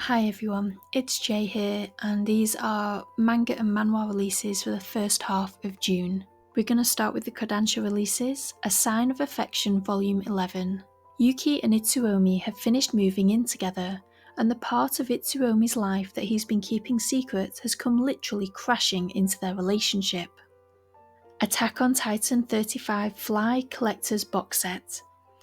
Hi everyone, it's Jay here, and these are manga and manhwa releases for the first half of June. We're going to start with the Kodansha releases, A Sign of Affection Volume 11. Yuki and Itsuomi have finished moving in together, and the part of Itsuomi's life that he's been keeping secret has come literally crashing into their relationship. Attack on Titan 35 Fly Collector's Box Set.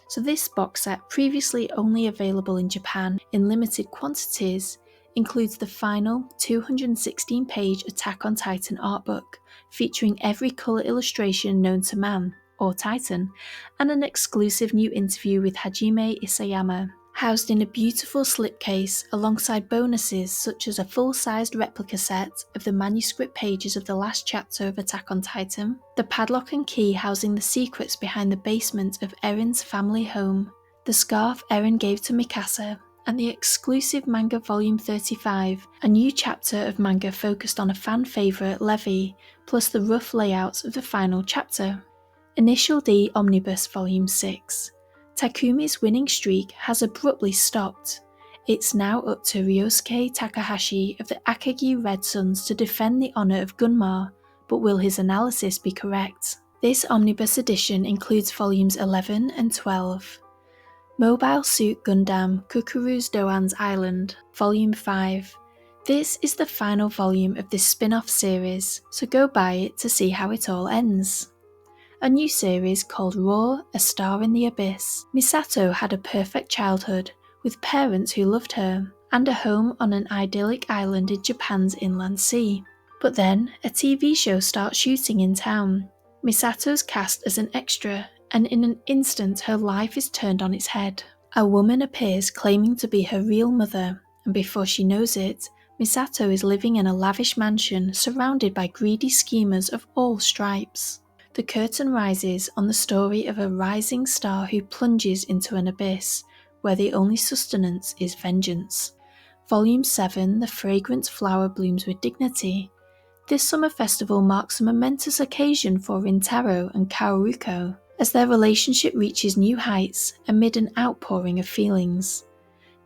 So this box set, previously only available in Japan in limited quantities, includes the final 216-page Attack on Titan art book, featuring every colour illustration known to man, or Titan, and an exclusive new interview with Hajime Isayama, housed in a beautiful slipcase alongside bonuses such as a full-sized replica set of the manuscript pages of the last chapter of Attack on Titan, the padlock and key housing the secrets behind the basement of Eren's family home, the scarf Eren gave to Mikasa, and the exclusive manga volume 35, a new chapter of manga focused on a fan favourite Levi, plus the rough layouts of the final chapter. Initial D Omnibus volume 6. Takumi's winning streak has abruptly stopped. It's now up to Ryosuke Takahashi of the Akagi Red Suns to defend the honour of Gunma, but will his analysis be correct? This omnibus edition includes volumes 11 and 12. Mobile Suit Gundam Kukuru's Doan's Island, volume 5. This is the final volume of this spin-off series, so go buy it to see how it all ends. A new series called Raw, A Star in the Abyss. Misato had a perfect childhood, with parents who loved her, and a home on an idyllic island in Japan's inland sea. But then, a TV show starts shooting in town. Misato's cast as an extra, and in an instant her life is turned on its head. A woman appears claiming to be her real mother, and before she knows it, Misato is living in a lavish mansion surrounded by greedy schemers of all stripes. The curtain rises on the story of a rising star who plunges into an abyss, where the only sustenance is vengeance. Volume 7, The Fragrant Flower Blooms with Dignity. This summer festival marks a momentous occasion for Rintaro and Kaoruko, as their relationship reaches new heights amid an outpouring of feelings.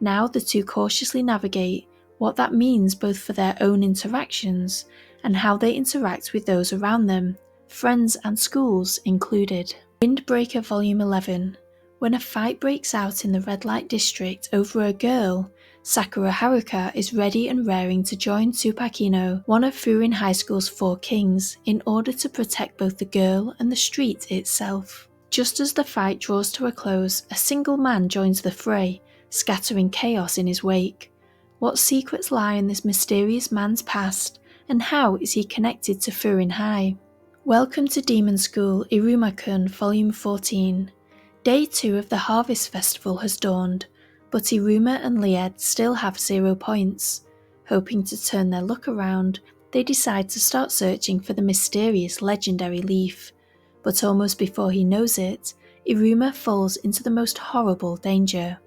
Now the two cautiously navigate what that means both for their own interactions and how they interact with those around them, friends and schools included. Windbreaker Volume 11. When a fight breaks out in the red light district over a girl, Sakura Haruka is ready and raring to join Tsupakino, one of Furin High School's 4 kings, in order to protect both the girl and the street itself. Just as the fight draws to a close, a single man joins the fray, scattering chaos in his wake. What secrets lie in this mysterious man's past, and how is he connected to Furin High? Welcome to Demon School, Iruma-kun, Volume 14. Day 2 of the Harvest Festival has dawned, but Iruma and Lied still have 0 points. Hoping to turn their luck around, they decide to start searching for the mysterious legendary leaf. But almost before he knows it, Iruma falls into the most horrible danger.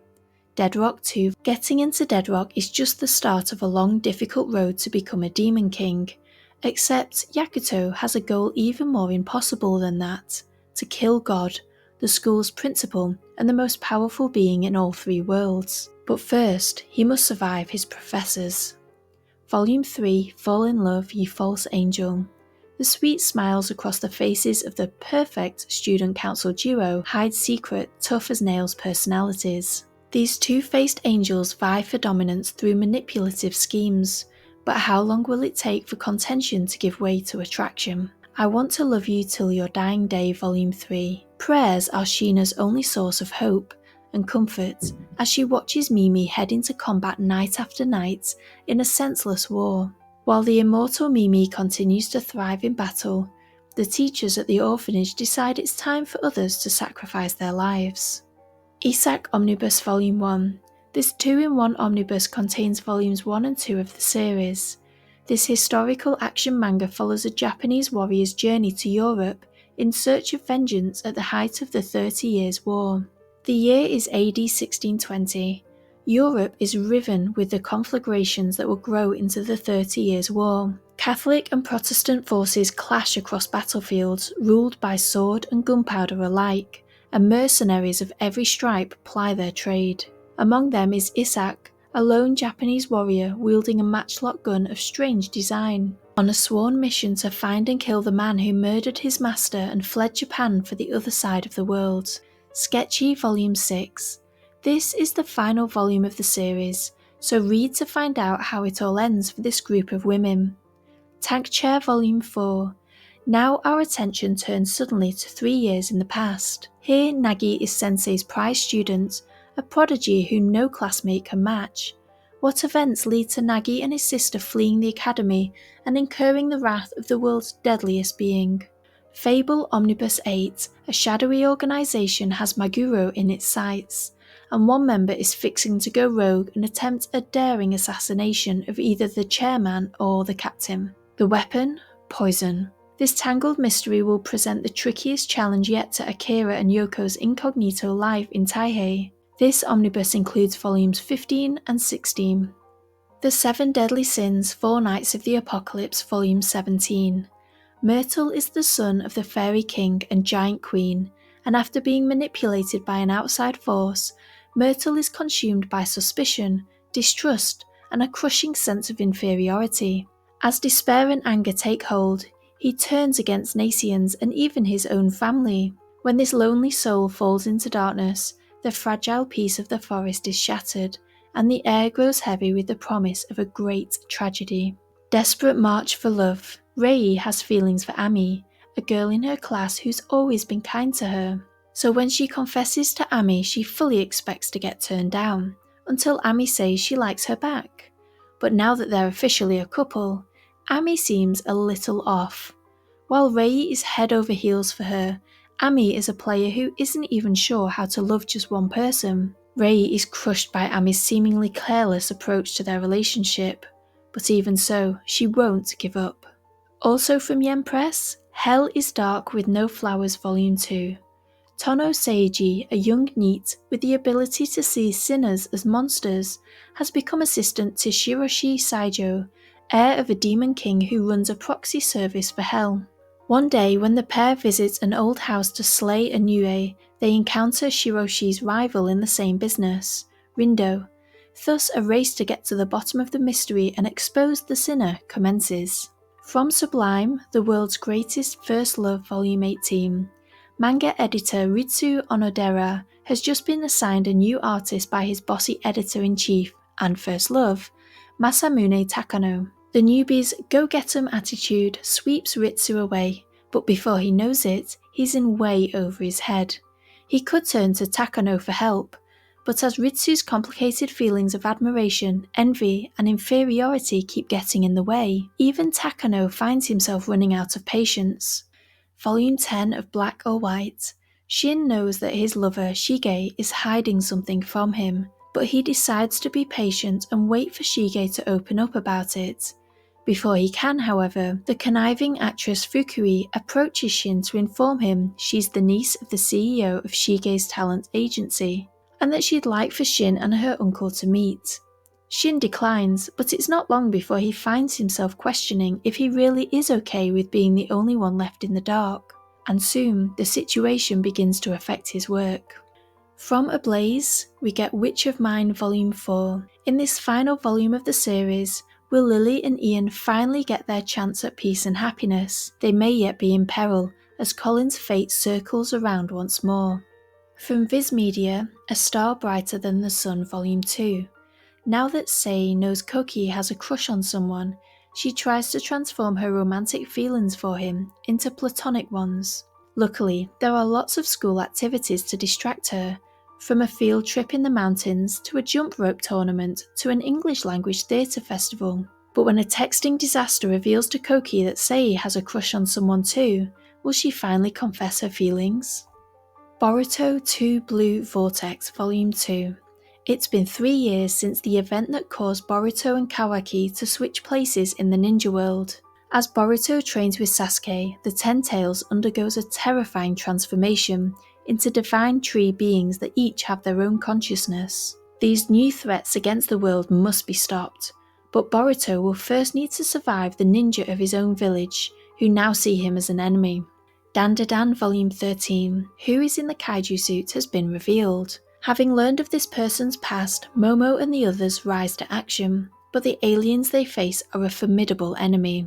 Deadrock 2. Getting into Deadrock is just the start of a long, difficult road to become a Demon King. Except Yakuto has a goal even more impossible than that: to kill God, the school's principal and the most powerful being in all 3 worlds. But first, he must survive his professors. Volume 3, Fall in Love, You False Angel. The sweet smiles across the faces of the perfect student council duo hide secret, tough-as-nails personalities. These two-faced angels vie for dominance through manipulative schemes. But how long will it take for contention to give way to attraction? I Want to Love You Till Your Dying Day Volume 3. Prayers are Sheena's only source of hope and comfort as she watches Mimi head into combat night after night in a senseless war. While the immortal Mimi continues to thrive in battle, the teachers at the orphanage decide it's time for others to sacrifice their lives. Isach Omnibus Volume 1. This 2-in-1 omnibus contains volumes 1 and 2 of the series. This historical action manga follows a Japanese warrior's journey to Europe in search of vengeance at the height of the 30 Years' War. The year is AD 1620. Europe is riven with the conflagrations that will grow into the 30 Years' War. Catholic and Protestant forces clash across battlefields ruled by sword and gunpowder alike, and mercenaries of every stripe ply their trade. Among them is Isach, a lone Japanese warrior wielding a matchlock gun of strange design, on a sworn mission to find and kill the man who murdered his master and fled Japan for the other side of the world. Sketchy Volume 6. This is the final volume of the series, so read to find out how it all ends for this group of women. Tank Chair Volume 4. Now our attention turns suddenly to 3 years in the past. Here Nagi is Sensei's prize student, a prodigy whom no classmate can match. What events lead to Nagi and his sister fleeing the academy and incurring the wrath of the world's deadliest being? Fable Omnibus 8, a shadowy organisation has Maguro in its sights, and one member is fixing to go rogue and attempt a daring assassination of either the chairman or the captain. The weapon? Poison. This tangled mystery will present the trickiest challenge yet to Akira and Yoko's incognito life in Taihei. This omnibus includes volumes 15 and 16. The Seven Deadly Sins, Four Nights of the Apocalypse, volume 17. Myrtle is the son of the fairy king and giant queen, and after being manipulated by an outside force, Myrtle is consumed by suspicion, distrust, and a crushing sense of inferiority. As despair and anger take hold, he turns against Nacians and even his own family. When this lonely soul falls into darkness, the fragile peace of the forest is shattered, and the air grows heavy with the promise of a great tragedy. Desperate March for Love. Rei has feelings for Ami, a girl in her class who's always been kind to her. So when she confesses to Ami, she fully expects to get turned down, until Ami says she likes her back. But now that they're officially a couple, Ami seems a little off. While Rei is head over heels for her, Ami is a player who isn't even sure how to love just one person. Rei is crushed by Ami's seemingly careless approach to their relationship, but even so, she won't give up. Also from Yen Press, Hell is Dark with No Flowers Volume 2. Tono Seiji, a young NEET with the ability to see sinners as monsters, has become assistant to Shiroshi Saijo, heir of a demon king who runs a proxy service for Hell. One day when the pair visit an old house to slay a Nue, they encounter Shiroshi's rival in the same business, Rindo. Thus a race to get to the bottom of the mystery and expose the sinner commences. From Sublime, the world's greatest first love Volume 18. Manga editor Ritsu Onodera has just been assigned a new artist by his bossy editor-in-chief and first love, Masamune Takano. The newbie's go-get-'em attitude sweeps Ritsu away, but before he knows it, he's in way over his head. He could turn to Takano for help, but as Ritsu's complicated feelings of admiration, envy, and inferiority keep getting in the way, even Takano finds himself running out of patience. Volume 10 of Black or White. Shin knows that his lover, Shige, is hiding something from him, but he decides to be patient and wait for Shige to open up about it. Before he can, however, the conniving actress Fukui approaches Shin to inform him she's the niece of the CEO of Shige's talent agency, and that she'd like for Shin and her uncle to meet. Shin declines, but it's not long before he finds himself questioning if he really is okay with being the only one left in the dark, and soon the situation begins to affect his work. From Ablaze, we get Witch of Mine Volume 4. In this final volume of the series, will Lily and Ian finally get their chance at peace and happiness? They may yet be in peril, as Colin's fate circles around once more. From Viz Media, A Star Brighter Than the Sun Volume 2. Now that Sei knows Koki has a crush on someone, she tries to transform her romantic feelings for him into platonic ones. Luckily, there are lots of school activities to distract her, from a field trip in the mountains to a jump rope tournament to an English language theatre festival. But when a texting disaster reveals to Koki that Sei has a crush on someone too, will she finally confess her feelings? Boruto 2 Blue Vortex Volume 2. It's been 3 years since the event that caused Boruto and Kawaki to switch places in the ninja world. As Boruto trains with Sasuke, the Ten Tails undergoes a terrifying transformation into divine tree beings that each have their own consciousness. These new threats against the world must be stopped, but Boruto will first need to survive the ninja of his own village, who now see him as an enemy. Dandadan Volume 13. Who is in the kaiju suit has been revealed. Having learned of this person's past, Momo and the others rise to action, but the aliens they face are a formidable enemy.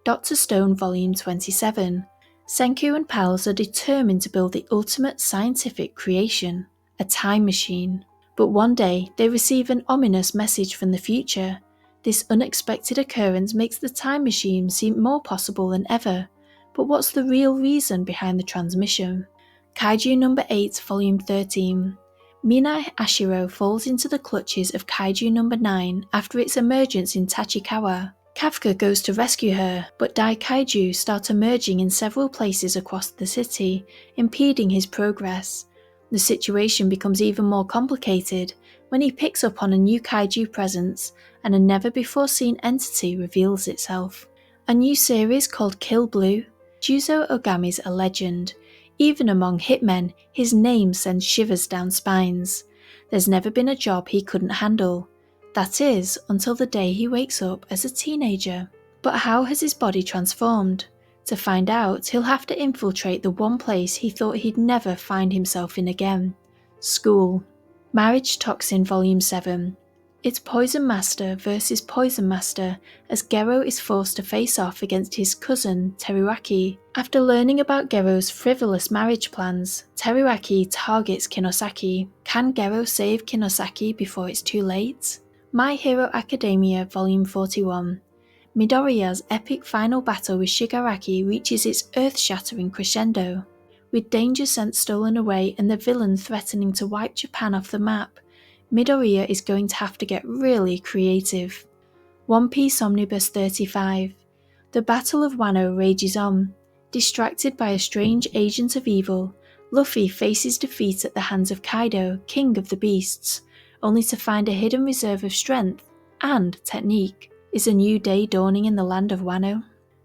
Dr. Stone Volume 27. Senku and pals are determined to build the ultimate scientific creation, a time machine. But one day, they receive an ominous message from the future. This unexpected occurrence makes the time machine seem more possible than ever. But what's the real reason behind the transmission? Kaiju number 8, volume 13. Mina Ashiro falls into the clutches of Kaiju number 9 after its emergence in Tachikawa. Kafka goes to rescue her, but Kaiju start emerging in several places across the city, impeding his progress. The situation becomes even more complicated when he picks up on a new kaiju presence and a never-before-seen entity reveals itself. A new series called Kill Blue. Juzo Ogami's a legend. Even among hitmen, his name sends shivers down spines. There's never been a job he couldn't handle. That is, until the day he wakes up as a teenager. But how has his body transformed? To find out, he'll have to infiltrate the one place he thought he'd never find himself in again. School. Marriage Toxin Volume 7. It's Poison Master versus Poison Master as Gero is forced to face off against his cousin, Teruaki. After learning about Gero's frivolous marriage plans, Teruaki targets Kinosaki. Can Gero save Kinosaki before it's too late? My Hero Academia Volume 41. Midoriya's epic final battle with Shigaraki reaches its earth-shattering crescendo. With danger sense stolen away and the villain threatening to wipe Japan off the map, Midoriya is going to have to get really creative. One Piece Omnibus 35. The Battle of Wano rages on. Distracted by a strange agent of evil, Luffy faces defeat at the hands of Kaido, king of the beasts, only to find a hidden reserve of strength and technique. Is a new day dawning in the land of Wano?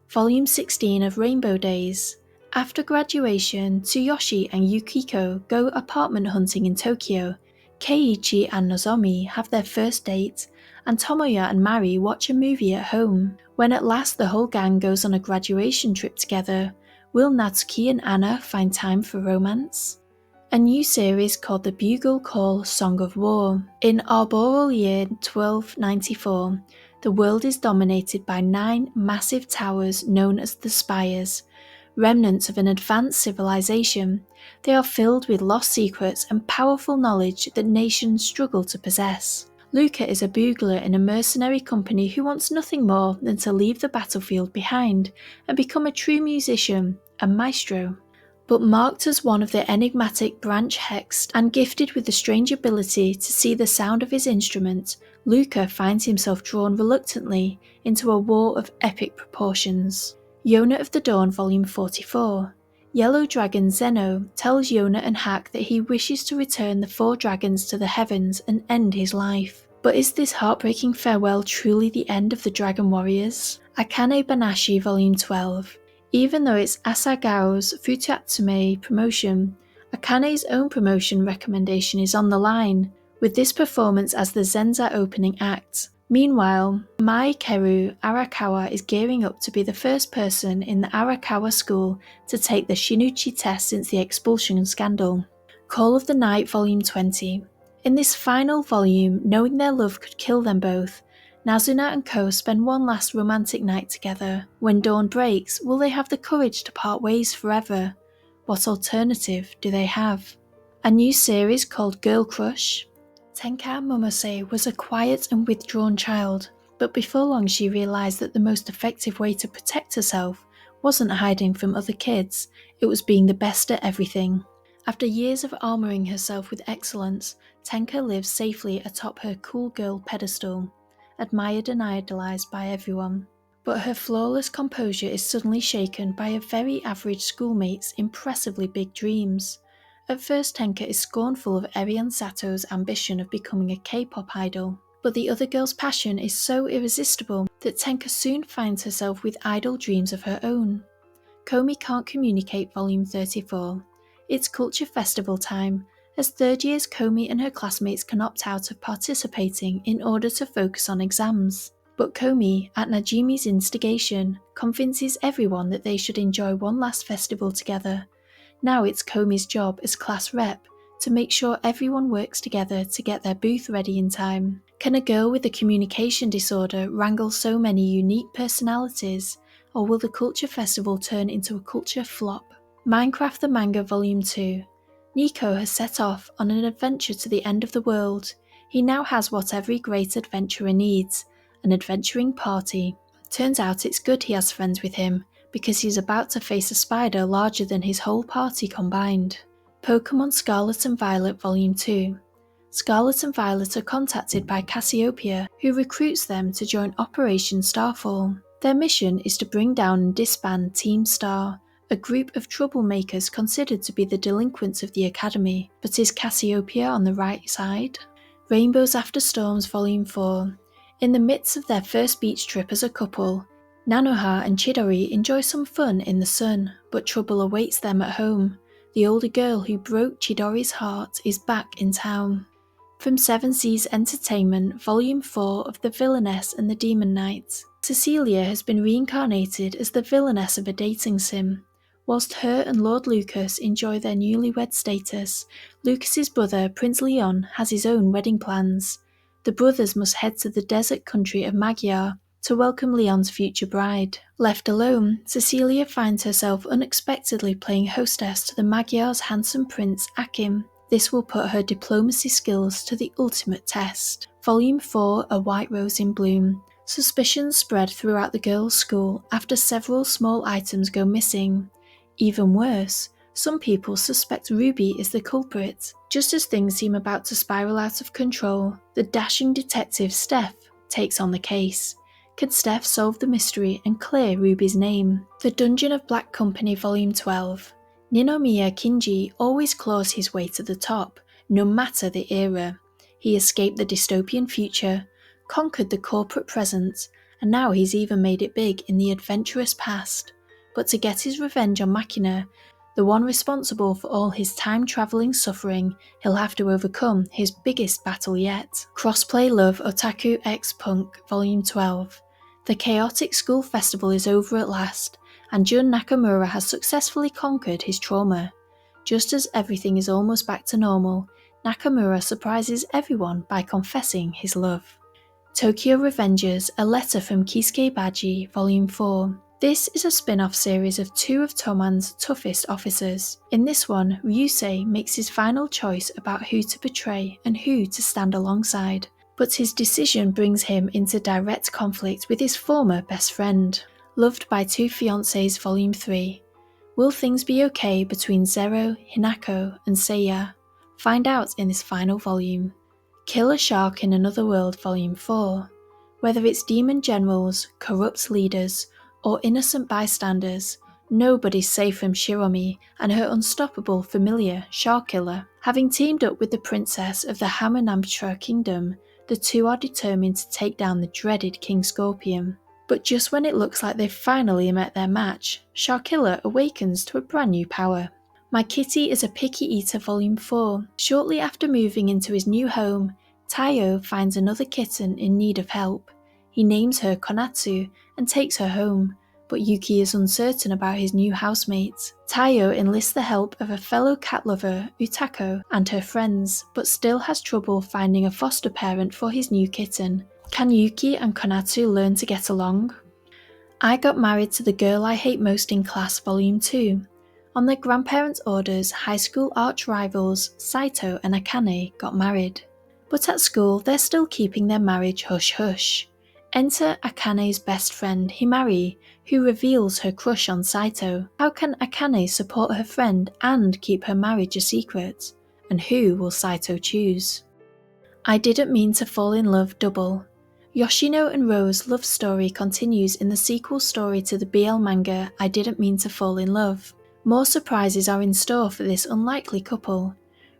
Volume 16 of Rainbow Days. After graduation, Tsuyoshi and Yukiko go apartment hunting in Tokyo. Keiichi and Nozomi have their first date, and Tomoya and Mari watch a movie at home. When at last the whole gang goes on a graduation trip together, will Natsuki and Anna find time for romance? A new series called the Bugle Call Song of War. In arboreal year 1294, the world is dominated by 9 massive towers known as the Spires, remnants of an advanced civilization. They are filled with lost secrets and powerful knowledge that nations struggle to possess. Luca is a bugler in a mercenary company who wants nothing more than to leave the battlefield behind and become a true musician, a maestro. But marked as one of the enigmatic branch hexed and gifted with the strange ability to see the sound of his instrument, Luca finds himself drawn reluctantly into a war of epic proportions. Yona of the Dawn Volume 44. Yellow Dragon Zeno tells Yona and Hack that he wishes to return the 4 dragons to the heavens and end his life. But is this heartbreaking farewell truly the end of the Dragon Warriors? Akane Banashi Volume 12. Even though it's Asagao's Futatsume promotion, Akane's own promotion recommendation is on the line, with this performance as the Zenza opening act. Meanwhile, Mai Keru Arakawa is gearing up to be the first person in the Arakawa school to take the Shinichi test since the expulsion scandal. Call of the Night Volume 20. In this final volume, knowing their love could kill them both, Nazuna and Ko spend one last romantic night together. When dawn breaks, will they have the courage to part ways forever? What alternative do they have? A new series called Girl Crush. Tenka Momose was a quiet and withdrawn child, but before long she realised that the most effective way to protect herself wasn't hiding from other kids, it was being the best at everything. After years of armouring herself with excellence, Tenka lives safely atop her cool girl pedestal, admired and idolised by everyone. But her flawless composure is suddenly shaken by a very average schoolmate's impressively big dreams. At first, Tenka is scornful of Erian Sato's ambition of becoming a K-pop idol, but the other girl's passion is so irresistible that Tenka soon finds herself with idol dreams of her own. Comey Can't Communicate Volume 34. It's culture festival time, as third years Comey and her classmates can opt out of participating in order to focus on exams. But Comey, at Najimi's instigation, convinces everyone that they should enjoy one last festival together. Now it's Comey's job as class rep to make sure everyone works together to get their booth ready in time? Can a girl with a communication disorder wrangle so many unique personalities, or will the culture festival turn into a culture flop? Minecraft the Manga Volume 2. Nico has set off on an adventure to the end of the world. He now has what every great adventurer needs, an adventuring party. Turns out it's good he has friends with him, because he's about to face a spider larger than his whole party combined. Pokemon Scarlet and Violet Volume 2. Scarlet and Violet are contacted by Cassiopeia, who recruits them to join Operation Starfall. Their mission is to bring down and disband Team Star, a group of troublemakers considered to be the delinquents of the Academy. But is Cassiopeia on the right side? Rainbows After Storms Volume 4. In the midst of their first beach trip as a couple, Nanoha and Chidori enjoy some fun in the sun, but trouble awaits them at home. The older girl who broke Chidori's heart is back in town. From Seven Seas Entertainment, Volume 4 of The Villainess and the Demon Knight. Cecilia has been reincarnated as the villainess of a dating sim. Whilst her and Lord Lucas enjoy their newlywed status, Lucas's brother, Prince Leon, has his own wedding plans. The brothers must head to the desert country of Magyar to welcome Leon's future bride. Left alone, Cecilia finds herself unexpectedly playing hostess to the Magyar's handsome prince Akim. This will put her diplomacy skills to the ultimate test. Volume 4, A White Rose in Bloom. Suspicions spread throughout the girls' school after several small items go missing. Even worse, some people suspect Ruby is the culprit. Just as things seem about to spiral out of control, the dashing detective Steph takes on the case. Can Steph solve the mystery and clear Ruby's name? The Dungeon of Black Company Volume 12. Ninomia Kinji always claws his way to the top, no matter the era. He escaped the dystopian future, conquered the corporate present, and now he's even made it big in the adventurous past. But to get his revenge on Machina, the one responsible for all his time-travelling suffering, he'll have to overcome his biggest battle yet. Crossplay Love Otaku X Punk Volume 12. The chaotic school festival is over at last, and Jun Nakamura has successfully conquered his trauma. Just as everything is almost back to normal, Nakamura surprises everyone by confessing his love. Tokyo Revengers, A Letter from Kisuke Baji, Volume 4. This is a spin-off series of two of Toman's toughest officers. In this one, Ryusei makes his final choice about who to betray and who to stand alongside, but his decision brings him into direct conflict with his former best friend. Loved by Two Fiancés Volume 3. Will things be okay between Zero, Hinako, and Seiya? Find out in this final volume. Kill a Shark in Another World Volume 4. Whether it's demon generals, corrupt leaders, or innocent bystanders, nobody's safe from Shiromi and her unstoppable familiar, Shark Killer. Having teamed up with the princess of the Hamunaptra Kingdom, the two are determined to take down the dreaded King Scorpion. But just when it looks like they've finally met their match, Sharkilla awakens to a brand new power. My Kitty is a Picky Eater Volume 4. Shortly after moving into his new home, Taiyo finds another kitten in need of help. He names her Konatsu and takes her home, but Yuki is uncertain about his new housemates. Taiyo enlists the help of a fellow cat lover, Utako, and her friends, but still has trouble finding a foster parent for his new kitten. Can Yuki and Konatsu learn to get along? I Got Married to the Girl I Hate Most in Class Volume 2. On their grandparents' orders, high school arch rivals Saito and Akane got married. But at school, they're still keeping their marriage hush-hush. Enter Akane's best friend, Himari, who reveals her crush on Saito. How can Akane support her friend and keep her marriage a secret? And who will Saito choose? I Didn't Mean to Fall in Love Double. Yoshino and Rose's love story continues in the sequel story to the BL manga I Didn't Mean to Fall in Love. More surprises are in store for this unlikely couple.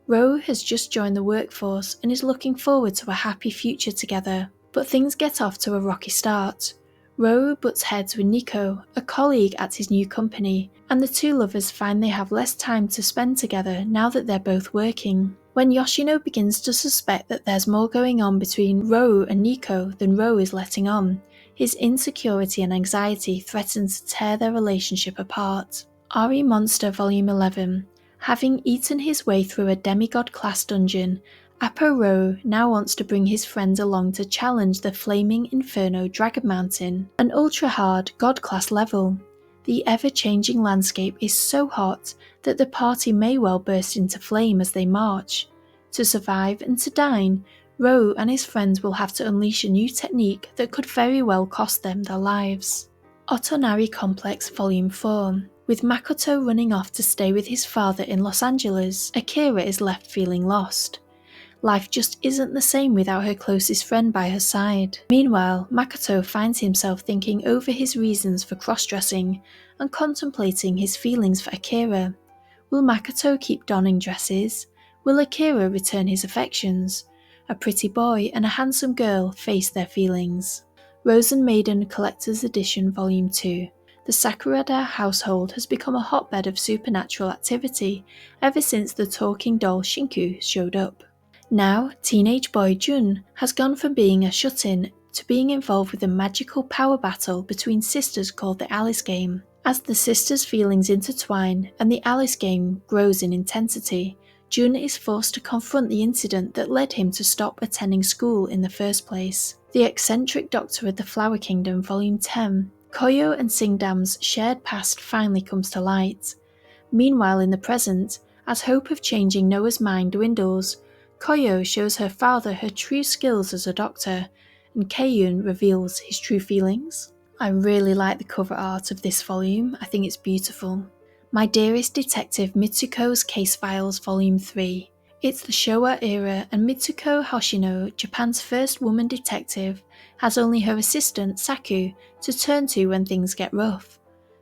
Ro has just joined the workforce and is looking forward to a happy future together, but things get off to a rocky start. Ro butts heads with Nico, a colleague at his new company, and the two lovers find they have less time to spend together now that they're both working. When Yoshino begins to suspect that there's more going on between Ro and Nico than Ro is letting on, his insecurity and anxiety threaten to tear their relationship apart. Ahri Monster Volume 11. Having eaten his way through a demigod-class dungeon, Apo-Ro now wants to bring his friends along to challenge the Flaming Inferno Dragon Mountain, an ultra-hard god-class level. The ever-changing landscape is so hot that the party may well burst into flame as they march. To survive and to dine, Ro and his friends will have to unleash a new technique that could very well cost them their lives. Ottonari Complex Volume 4. With Makoto running off to stay with his father in Los Angeles, Akira is left feeling lost. Life just isn't the same without her closest friend by her side. Meanwhile, Makoto finds himself thinking over his reasons for cross-dressing and contemplating his feelings for Akira. Will Makoto keep donning dresses? Will Akira return his affections? A pretty boy and a handsome girl face their feelings. Rosen Maiden Collector's Edition Volume 2. The Sakurada household has become a hotbed of supernatural activity ever since the talking doll Shinku showed up. Now, teenage boy Jun has gone from being a shut-in to being involved with a magical power battle between sisters called the Alice Game. As the sisters' feelings intertwine and the Alice Game grows in intensity, Jun is forced to confront the incident that led him to stop attending school in the first place. The Eccentric Doctor of the Flower Kingdom Volume 10. Koyo and Singdam's shared past finally comes to light. Meanwhile in the present, as hope of changing Noah's mind dwindles, Koyo shows her father her true skills as a doctor, and Keiyun reveals his true feelings. I really like the cover art of this volume, I think it's beautiful. My Dearest Detective Mitsuko's Case Files Volume 3. It's the Showa era and Mitsuko Hoshino, Japan's first woman detective, has only her assistant Saku to turn to when things get rough.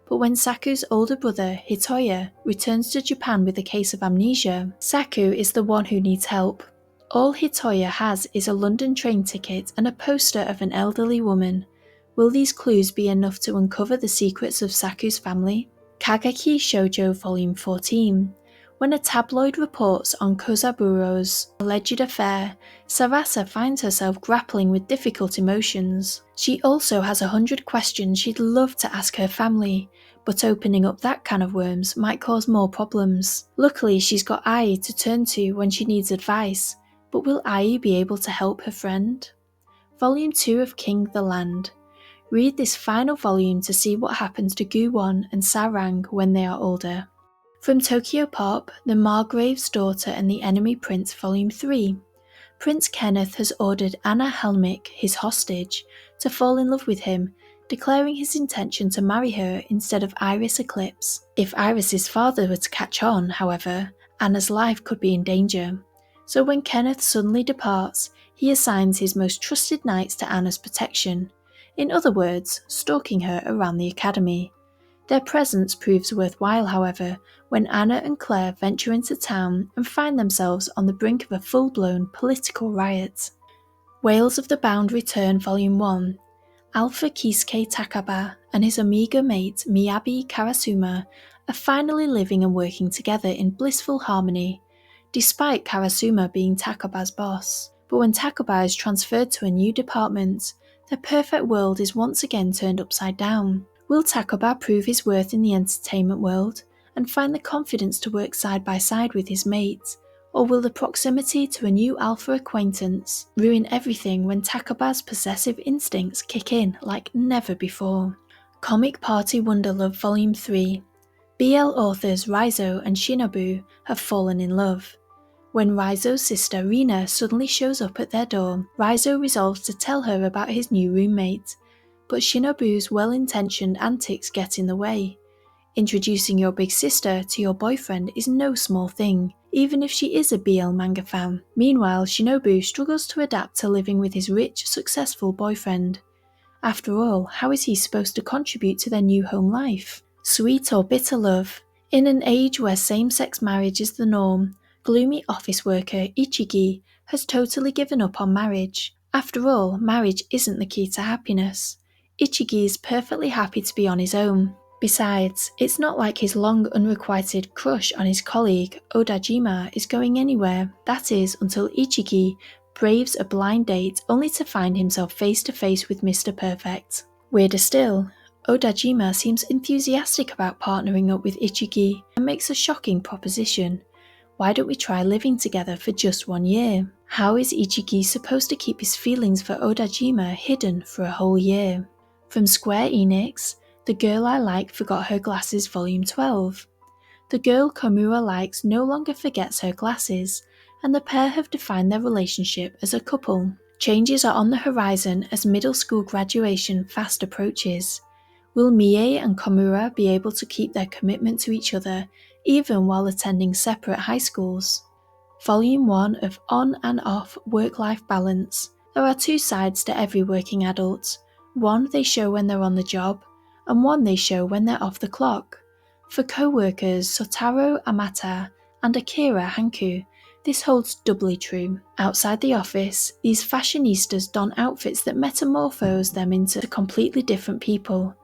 But when Saku's older brother, Hitoya, returns to Japan with a case of amnesia, Saku is the one who needs help. All Hitoya has is a London train ticket and a poster of an elderly woman. Will these clues be enough to uncover the secrets of Saku's family? Kagaki Shojo Volume 14. When a tabloid reports on Kozaburo's alleged affair, Sarasa finds herself grappling with difficult emotions. She also has 100 questions she'd love to ask her family, but opening up that can of worms might cause more problems. Luckily, she's got Ai to turn to when she needs advice, but will Ai be able to help her friend? Volume 2 of King the Land. Read this final volume to see what happens to Guwon and Sarang when they are older. From Tokyo Pop, The Margrave's Daughter and the Enemy Prince Volume 3. Prince Kenneth has ordered Anna Helmick, his hostage, to fall in love with him, declaring his intention to marry her instead of Iris Eclipse. If Iris's father were to catch on, however, Anna's life could be in danger. So when Kenneth suddenly departs, he assigns his most trusted knights to Anna's protection. In other words, stalking her around the academy. Their presence proves worthwhile, however, when Anna and Claire venture into town and find themselves on the brink of a full-blown political riot. Whales of the Bound Return Volume 1. Alpha Kisuke Takaba and his Amiga mate Miyabi Karasuma are finally living and working together in blissful harmony, despite Karasuma being Takaba's boss. But when Takaba is transferred to a new department, their perfect world is once again turned upside down. Will Takaba prove his worth in the entertainment world and find the confidence to work side by side with his mate? Or will the proximity to a new alpha acquaintance ruin everything when Takaba's possessive instincts kick in like never before? Comic Party Wonderlove Volume 3. BL authors Raizo and Shinobu have fallen in love. When Raizo's sister Rina suddenly shows up at their door, Raizo resolves to tell her about his new roommate. But Shinobu's well-intentioned antics get in the way. Introducing your big sister to your boyfriend is no small thing, even if she is a BL manga fan. Meanwhile, Shinobu struggles to adapt to living with his rich, successful boyfriend. After all, how is he supposed to contribute to their new home life? Sweet or bitter love. In an age where same-sex marriage is the norm, gloomy office worker Ichigi has totally given up on marriage. After all, marriage isn't the key to happiness. Ichigi is perfectly happy to be on his own. Besides, it's not like his long unrequited crush on his colleague Odajima is going anywhere, that is, until Ichigi braves a blind date only to find himself face to face with Mr. Perfect. Weirder still, Odajima seems enthusiastic about partnering up with Ichigi and makes a shocking proposition. Why don't we try living together for just 1 year? How is Ichigi supposed to keep his feelings for Odajima hidden for a whole year? From Square Enix, The Girl I Like Forgot Her Glasses Volume 12. The girl Komura likes no longer forgets her glasses, and the pair have defined their relationship as a couple. Changes are on the horizon as middle school graduation fast approaches. Will Mie and Komura be able to keep their commitment to each other even while attending separate high schools? Volume 1 of On and Off Work-Life Balance. There are 2 sides to every working adult. One they show when they're on the job, and one they show when they're off the clock. For co-workers Sotaro Amata and Akira Hanku, this holds doubly true. Outside the office, these fashionistas don outfits that metamorphose them into completely different people.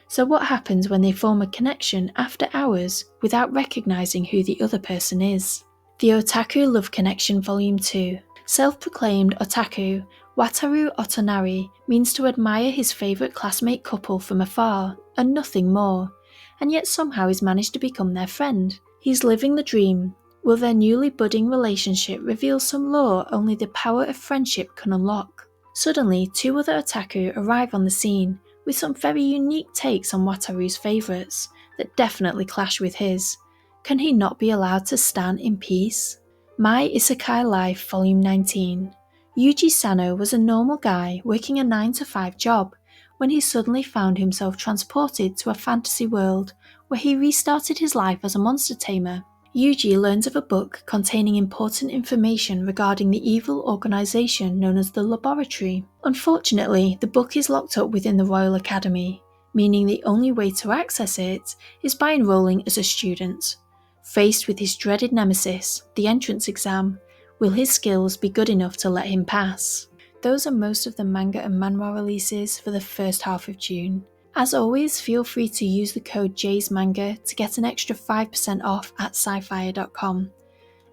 So what happens when they form a connection after hours without recognizing who the other person is? The Otaku Love Connection Volume 2. Self-proclaimed otaku, Wataru Ottonari means to admire his favourite classmate couple from afar, and nothing more, and yet somehow he's managed to become their friend. He's living the dream. Will their newly budding relationship reveal some lore only the power of friendship can unlock? Suddenly, 2 other otaku arrive on the scene, with some very unique takes on Wataru's favourites, that definitely clash with his. Can he not be allowed to stand in peace? My Isekai Life Volume 19. Yuji Sano was a normal guy working a 9-to-5 job when he suddenly found himself transported to a fantasy world where he restarted his life as a monster tamer. Yuji learns of a book containing important information regarding the evil organisation known as the Laboratory. Unfortunately, the book is locked up within the Royal Academy, meaning the only way to access it is by enrolling as a student. Faced with his dreaded nemesis, the entrance exam, will his skills be good enough to let him pass? Those are most of the manga and manhwa releases for the first half of June. As always, feel free to use the code JAYSMANGA to get an extra 5% off at SciFier.com.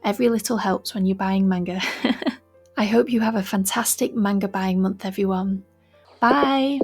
Every little helps when you're buying manga. I hope you have a fantastic manga buying month, everyone. Bye!